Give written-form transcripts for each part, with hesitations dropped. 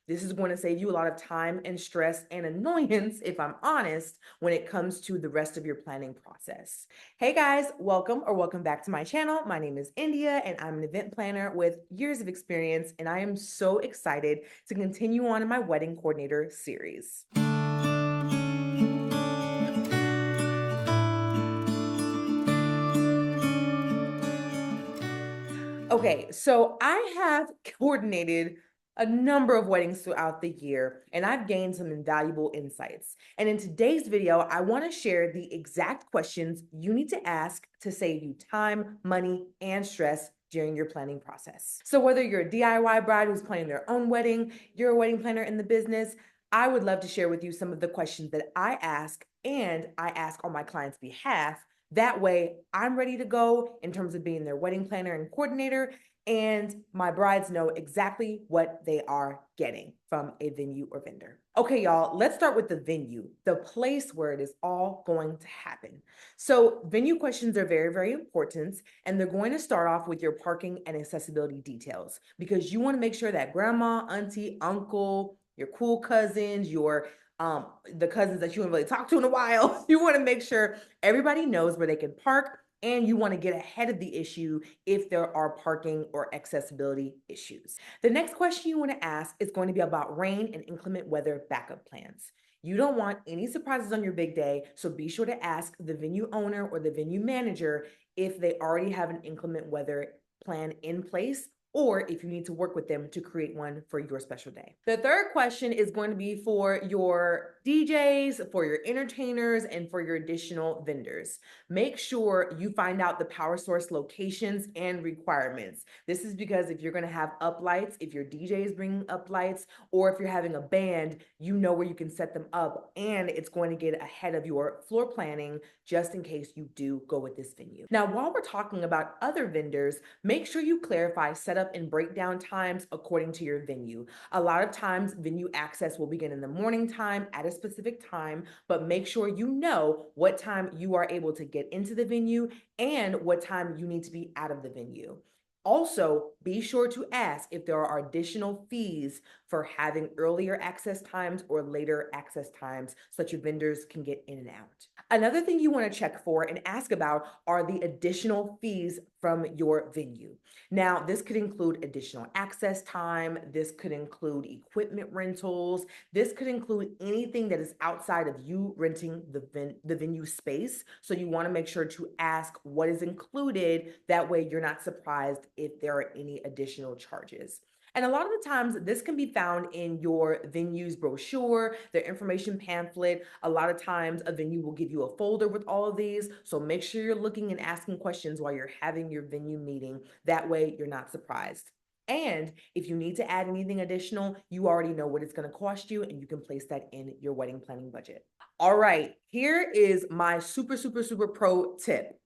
This is going to save you a lot of time and stress and annoyance, if I'm honest, when it comes to the rest of your planning process. Hey guys, welcome back to my channel. My name is India and I'm an event planner with years of experience, and I am so excited to continue on in my wedding coordinator series. Okay, so I have coordinated a number of weddings throughout the year, and I've gained some invaluable insights. And in today's video, I want to share the exact questions you need to ask to save you time, money, and stress during your planning process. So whether you're a DIY bride who's planning their own wedding, you're a wedding planner in the business, I would love to share with you some of the questions that I ask and I ask on my client's behalf. That way, I'm ready to go in terms of being their wedding planner and coordinator, and my brides know exactly what they are getting from a venue or vendor. Okay, y'all, let's start with the venue, the place where it is all going to happen. So, venue questions are very, very important, and they're going to start off with your parking and accessibility details because you want to make sure that grandma, auntie, uncle, your cool cousins, the cousins that you haven't really talked to in a while, you want to make sure everybody knows where they can park, and you want to get ahead of the issue if there are parking or accessibility issues. The next question you want to ask is going to be about rain and inclement weather backup plans. You don't want any surprises on your big day, so be sure to ask the venue owner or the venue manager if they already have an inclement weather plan in place, or if you need to work with them to create one for your special day. The third question is going to be for your DJs, for your entertainers, and for your additional vendors. Make sure you find out the power source locations and requirements. This is because if you're going to have up lights, if your DJ is bringing up lights, or if you're having a band, you know where you can set them up, and it's going to get ahead of your floor planning just in case you do go with this venue. Now, while we're talking about other vendors, make sure you clarify setup and breakdown times according to your venue. A lot of times, venue access will begin in the morning time at a specific time, but make sure you know what time you are able to get into the venue and what time you need to be out of the venue. Also, be sure to ask if there are additional fees for having earlier access times or later access times so that your vendors can get in and out. Another thing you want to check for and ask about are the additional fees from your venue. Now, this could include additional access time, this could include equipment rentals, this could include anything that is outside of you renting the venue space. So you want to make sure to ask what is included. That way you're not surprised if there are any additional charges. And a lot of the times, this can be found in your venue's brochure, their information pamphlet. A lot of times, a venue will give you a folder with all of these. So make sure you're looking and asking questions while you're having your venue meeting. That way, you're not surprised. And if you need to add anything additional, you already know what it's going to cost you, and you can place that in your wedding planning budget. All right, here is my super, super, super pro tip.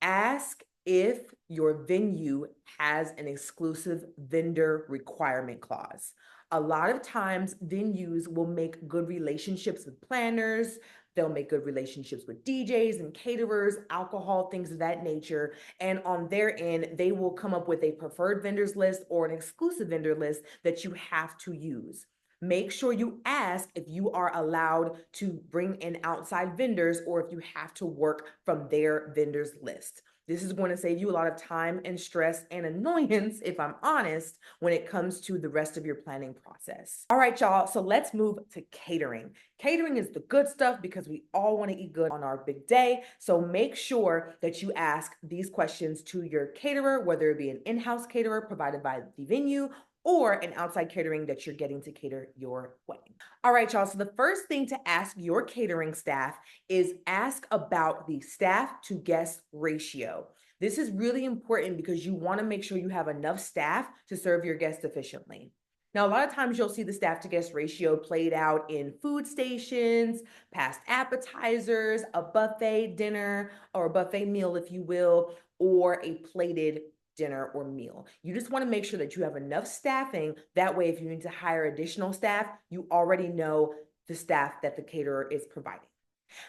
Ask if your venue has an exclusive vendor requirement clause. A lot of times, venues will make good relationships with planners. They'll make good relationships with DJs and caterers, alcohol, things of that nature. And on their end, they will come up with a preferred vendors list or an exclusive vendor list that you have to use. Make sure you ask if you are allowed to bring in outside vendors or if you have to work from their vendors list. This is going to save you a lot of time and stress and annoyance, if I'm honest, when it comes to the rest of your planning process. All right, y'all, so let's move to catering. Catering is the good stuff because we all want to eat good on our big day. So make sure that you ask these questions to your caterer, whether it be an in-house caterer provided by the venue or an outside catering that you're getting to cater your wedding. All right, y'all. So the first thing to ask your catering staff is ask about the staff to guest ratio. This is really important because you want to make sure you have enough staff to serve your guests efficiently. Now, a lot of times you'll see the staff to guest ratio played out in food stations, past appetizers, a buffet dinner or a buffet meal, if you will, or a plated dinner or meal. You just want to make sure that you have enough staffing. That way, if you need to hire additional staff, you already know the staff that the caterer is providing.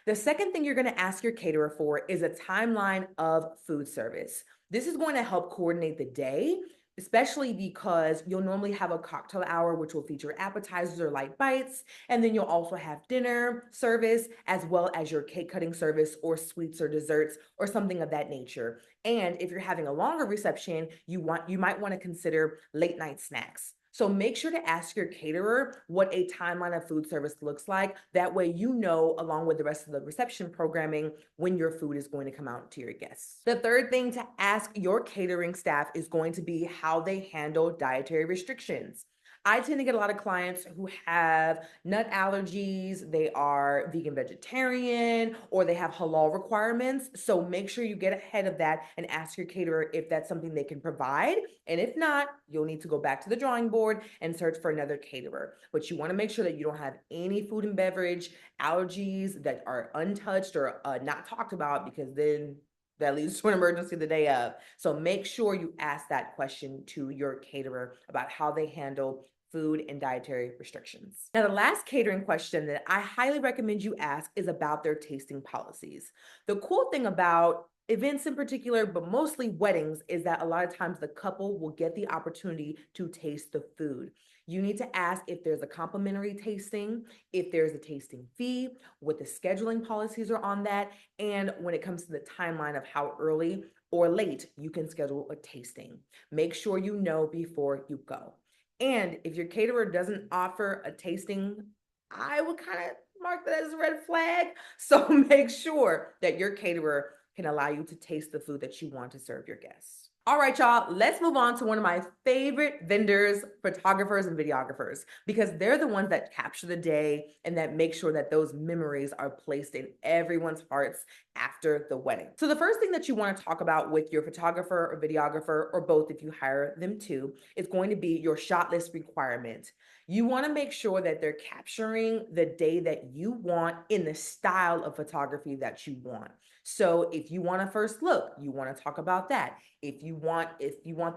The second thing you're going to ask your caterer for is a timeline of food service. This is going to help coordinate the day. especially because you'll normally have a cocktail hour, which will feature appetizers or light bites. And then you'll also have dinner service, as well as your cake cutting service or sweets or desserts or something of that nature. And if you're having a longer reception, you might want to consider late night snacks. So make sure to ask your caterer what a timeline of food service looks like. That way, you know, along with the rest of the reception programming, when your food is going to come out to your guests. The third thing to ask your catering staff is going to be how they handle dietary restrictions. I tend to get a lot of clients who have nut allergies, they are vegan vegetarian, or they have halal requirements. So make sure you get ahead of that and ask your caterer if that's something they can provide. And if not, you'll need to go back to the drawing board and search for another caterer. But you want to make sure that you don't have any food and beverage allergies that are untouched or not talked about, because then that leads to an emergency the day of. So make sure you ask that question to your caterer about how they handle food and dietary restrictions. Now, the last catering question that I highly recommend you ask is about their tasting policies. The cool thing about events in particular, but mostly weddings, is that a lot of times the couple will get the opportunity to taste the food. You need to ask if there's a complimentary tasting, if there's a tasting fee, what the scheduling policies are on that, and when it comes to the timeline of how early or late you can schedule a tasting. Make sure you know before you go. And if your caterer doesn't offer a tasting, I would kind of mark that as a red flag. So make sure that your caterer can allow you to taste the food that you want to serve your guests. All right, y'all, let's move on to one of my favorite vendors, photographers and videographers, because they're the ones that capture the day and that make sure that those memories are placed in everyone's hearts after the wedding. So the first thing that you want to talk about with your photographer or videographer, or both if you hire them too, is going to be your shot list requirement. You want to make sure that they're capturing the day that you want in the style of photography that you want. So if you want a first look, you want to talk about that. If you want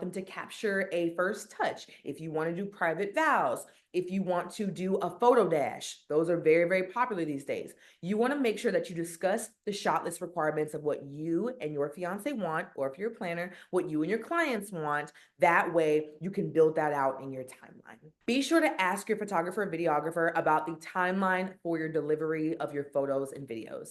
them to capture a first touch, if you want to do private vows, if you want to do a photo dash, those are very, very popular these days. You want to make sure that you discuss the shot list requirements of what you and your fiance want, or if you're a planner, what you and your clients want. That way you can build that out in your timeline. Be sure to ask your photographer or videographer about the timeline for your delivery of your photos and videos.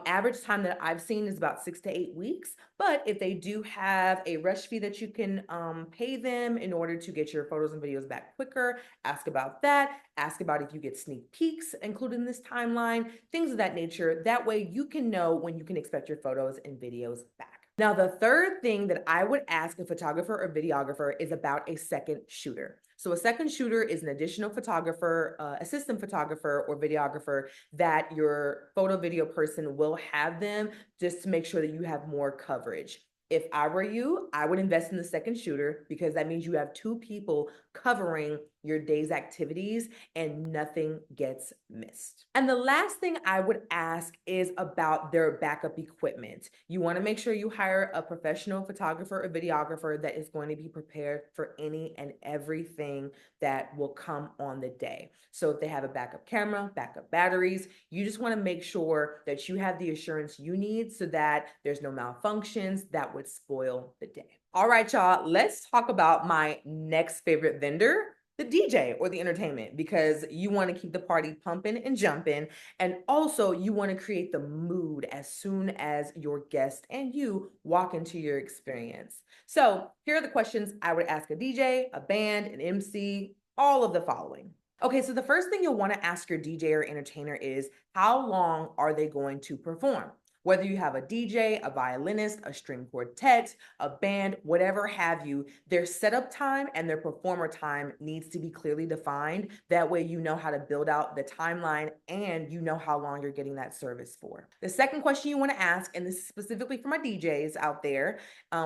Average time that I've seen is about 6 to 8 weeks, but if they do have a rush fee that you can pay them in order to get your photos and videos back quicker, ask about that. Ask about if you get sneak peeks included in this timeline, things of that nature. That way you can know when you can expect your photos and videos back. Now, the third thing that I would ask a photographer or videographer is about a second shooter. So a second shooter is an additional photographer, assistant photographer or videographer that your photo video person will have them, just to make sure that you have more coverage. If I were you, I would invest in the second shooter, because that means you have two people covering your day's activities and nothing gets missed. And the last thing I would ask is about their backup equipment. You want to make sure you hire a professional photographer or videographer that is going to be prepared for any and everything that will come on the day. So if they have a backup camera, backup batteries, you just want to make sure that you have the assurance you need so that there's no malfunctions that would spoil the day. All right, y'all, let's talk about my next favorite vendor, the DJ or the entertainment, because you want to keep the party pumping and jumping. And also you want to create the mood as soon as your guest and you walk into your experience. So here are the questions I would ask a DJ, a band, an MC, all of the following. Okay, so the first thing you'll want to ask your DJ or entertainer is, how long are they going to perform? Whether you have a DJ, a violinist, a string quartet, a band, whatever have you, their setup time and their performer time needs to be clearly defined. That way you know how to build out the timeline and you know how long you're getting that service for. The second question you want to ask, and this is specifically for my DJs out there,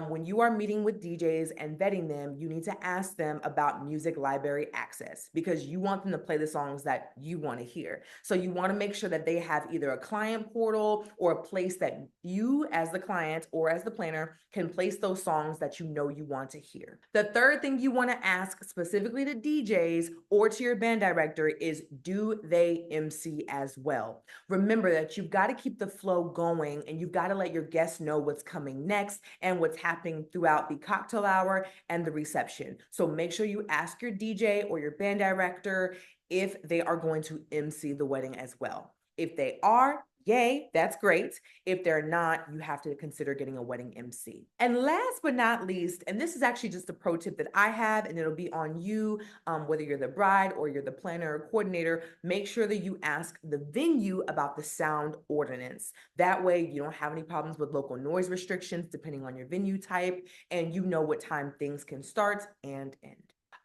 when you are meeting with DJs and vetting them, you need to ask them about music library access, because you want them to play the songs that you want to hear. So you want to make sure that they have either a client portal or a place place that you as the client or as the planner can place those songs that you know you want to hear. The third thing you want to ask specifically to DJs or to your band director is, do they MC as well? Remember that you've got to keep the flow going and you've got to let your guests know what's coming next and what's happening throughout the cocktail hour and the reception. So make sure you ask your DJ or your band director if they are going to MC the wedding as well. If they are, yay, that's great. If they're not, you have to consider getting a wedding MC. And last but not least, and this is actually just a pro tip that I have, and it'll be on you, whether you're the bride or you're the planner or coordinator, make sure that you ask the venue about the sound ordinance. That way you don't have any problems with local noise restrictions depending on your venue type, and you know what time things can start and end.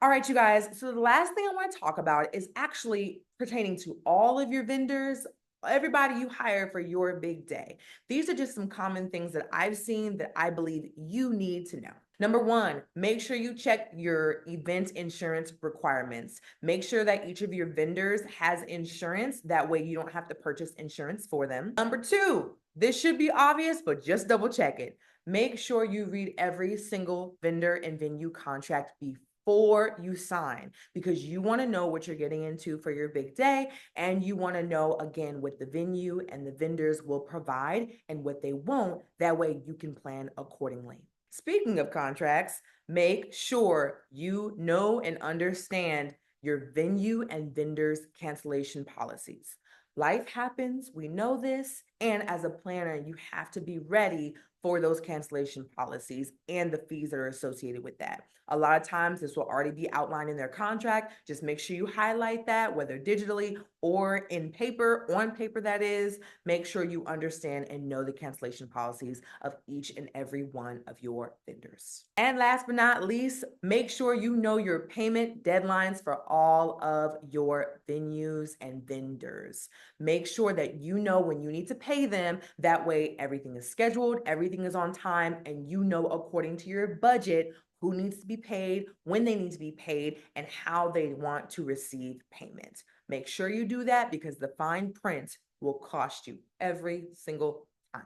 All right, you guys, so the last thing I want to talk about is actually pertaining to all of your vendors, everybody you hire for your big day. These are just some common things that I've seen that I believe you need to know. Number one, make sure you check your event insurance requirements. Make sure that each of your vendors has insurance. That way you don't have to purchase insurance for them. Number two, this should be obvious, but just double check it. Make sure you read every single vendor and venue contract before you sign, because you want to know what you're getting into for your big day, and you want to know again what the venue and the vendors will provide and what they won't. That way you can plan accordingly. Speaking of contracts, make sure you know and understand your venue and vendors cancellation policies. Life happens, we know this, and as a planner, you have to be ready for those cancellation policies and the fees that are associated with that. A lot of times this will already be outlined in their contract. Just make sure you highlight that, whether digitally or in paper, on paper that is. Make sure you understand and know the cancellation policies of each and every one of your vendors. And last but not least, make sure you know your payment deadlines for all of your venues and vendors. Make sure that you know when you need to pay them. That way everything is scheduled, everything is on time, and you know according to your budget who needs to be paid, when they need to be paid, and how they want to receive payment. Make sure you do that, because the fine print will cost you every single time.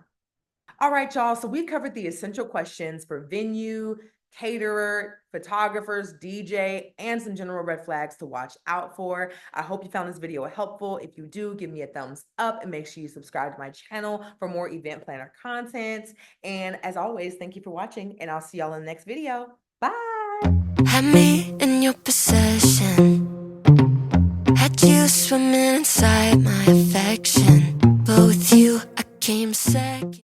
All right, y'all, so we covered the essential questions for venue, caterer, photographers, DJ, and some general red flags to watch out for. I hope you found this video helpful. If you do, give me a thumbs up and make sure you subscribe to my channel for more event planner content. And as always, thank you for watching, and I'll see y'all in the next video. Bye. Had me in your possession, had you swimming inside